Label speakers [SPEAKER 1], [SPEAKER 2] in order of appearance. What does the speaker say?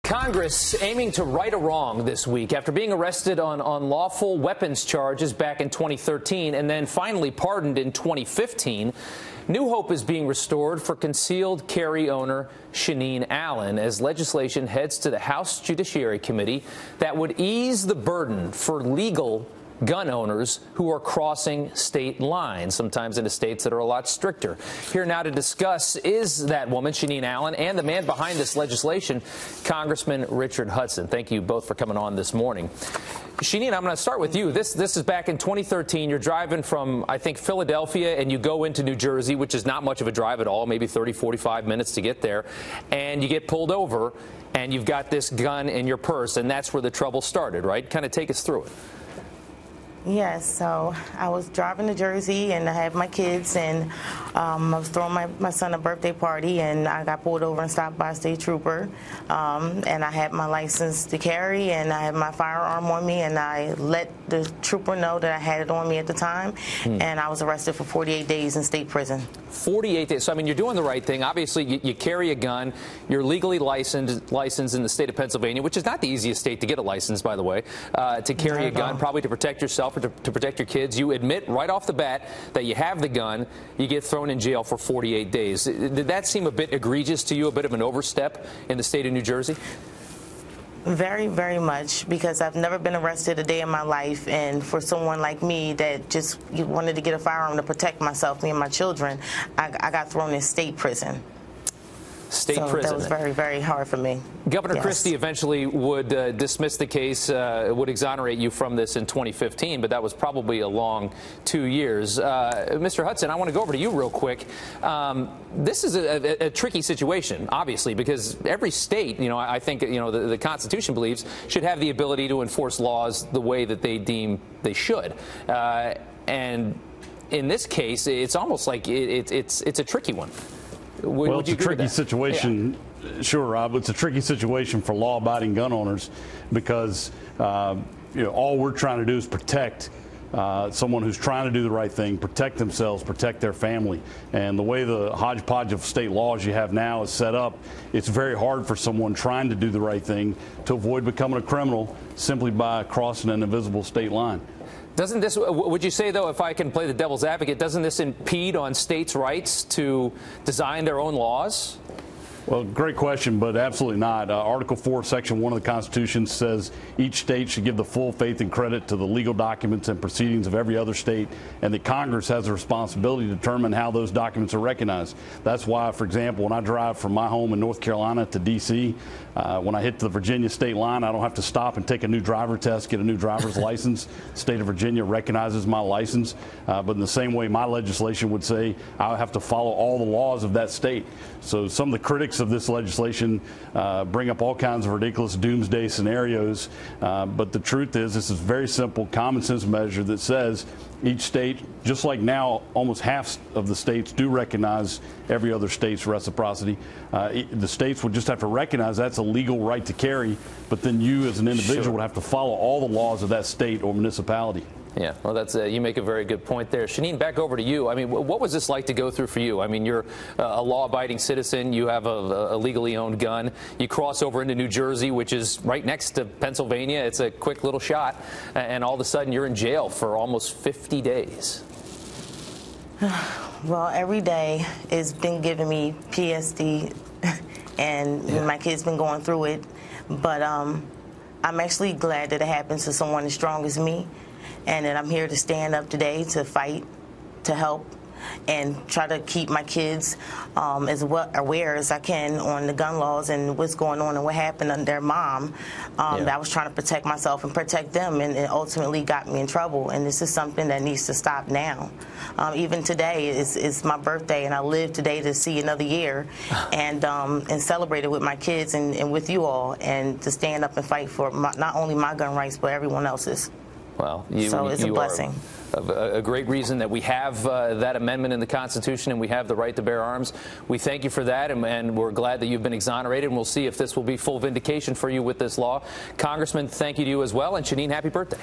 [SPEAKER 1] Congress aiming to right a wrong this week after being arrested on unlawful weapons charges back in 2013 and then finally pardoned in 2015. New hope is being restored for concealed carry owner Shaneen Allen as legislation heads to the House Judiciary Committee that would ease the burden for legal gun owners who are crossing state lines, sometimes into states that are a lot stricter. Here now to discuss is that woman, Shaneen Allen, and the man behind this legislation, Congressman Richard Hudson. Thank you both for coming on this morning. Shaneen, I'm going to start with you. This is back in 2013. You're driving from, I think, Philadelphia, and you go into New Jersey, which is not much of a drive at all, maybe 30, 45 minutes to get there, and you get pulled over, and you've got this gun in your purse, and that's where the trouble started, right? Kind of take us through it.
[SPEAKER 2] Yes, so I was driving to Jersey and I had my kids, and I was throwing my son a birthday party, and I got pulled over and stopped by a state trooper, and I had my license to carry and I had my firearm on me, and I let the trooper know that I had it on me at the time, and I was arrested for 48 days in state prison. 48 days.
[SPEAKER 1] So, I mean, you're doing the right thing. Obviously, you carry a gun. You're legally licensed in the state of Pennsylvania, which is not the easiest state to get a license, by the way, to carry a gun, probably to protect yourself or to protect your kids. You admit right off the bat that you have the gun. You get thrown in jail for 48 days. Did that seem a bit egregious to you, a bit of an overstep in the state of New Jersey?
[SPEAKER 2] Very, very much, because I've never been arrested a day in my life, and for someone like me that just wanted to get a firearm to protect myself, me and my children, I got thrown in state prison.
[SPEAKER 1] State prison.
[SPEAKER 2] That was very, very hard for me.
[SPEAKER 1] Governor Christie eventually would dismiss the case, would exonerate you from this in 2015, but that was probably a long 2 years. Mr. Hudson, I want to go over to you real quick. This is a tricky situation, obviously, because every state, I think, the Constitution believes, should have the ability to enforce laws the way that they deem they should. And in this case, it's almost like it's a tricky one.
[SPEAKER 3] Well, it's a tricky situation. Yeah. Sure, Rob. It's a tricky situation for law-abiding gun owners because all we're trying to do is protect someone who's trying to do the right thing, protect themselves, protect their family. And the way the hodgepodge of state laws you have now is set up, it's very hard for someone trying to do the right thing to avoid becoming a criminal simply by crossing an invisible state line.
[SPEAKER 1] Doesn't this, would you say, though, if I can play the devil's advocate, doesn't this impede on states' rights to design their own laws?
[SPEAKER 3] Well, great question, but absolutely not. Article 4, Section 1 of the Constitution says each state should give the full faith and credit to the legal documents and proceedings of every other state, and that Congress has a responsibility to determine how those documents are recognized. That's why, for example, when I drive from my home in North Carolina to D.C., when I hit the Virginia state line, I don't have to stop and take a new driver test, get a new driver's license. The state of Virginia recognizes my license, but in the same way my legislation would say I have to follow all the laws of that state. So some of the critics of this legislation bring up all kinds of ridiculous doomsday scenarios, but the truth is this is a very simple common sense measure that says each state, just like now almost half of the states do recognize every other state's reciprocity, the states would just have to recognize that's a legal right to carry, but then you as an individual would have to follow all the laws of that state or municipality.
[SPEAKER 1] Yeah, well, that's you make a very good point there. Shaneen, back over to you. I mean, what was this like to go through for you? I mean, you're a law-abiding citizen. You have a legally owned gun. You cross over into New Jersey, which is right next to Pennsylvania. It's a quick little shot. And all of a sudden, you're in jail for almost 50 days.
[SPEAKER 2] Well, every day has been giving me PSD, and my kid's been going through it. But I'm actually glad that it happens to someone as strong as me, and that I'm here to stand up today to fight, to help, and try to keep my kids as well aware as I can on the gun laws and what's going on and what happened to their mom. That I was trying to protect myself and protect them, and it ultimately got me in trouble. And this is something that needs to stop now. Even today is my birthday, and I live today to see another year and celebrate it with my kids and with you all, and to stand up and fight for not only my gun rights but everyone else's.
[SPEAKER 1] Well,
[SPEAKER 2] so it's a blessing.
[SPEAKER 1] A great reason that we have that amendment in the Constitution and we have the right to bear arms. We thank you for that, and we're glad that you've been exonerated, and we'll see if this will be full vindication for you with this law. Congressman, thank you to you as well, and Shaneen, happy birthday.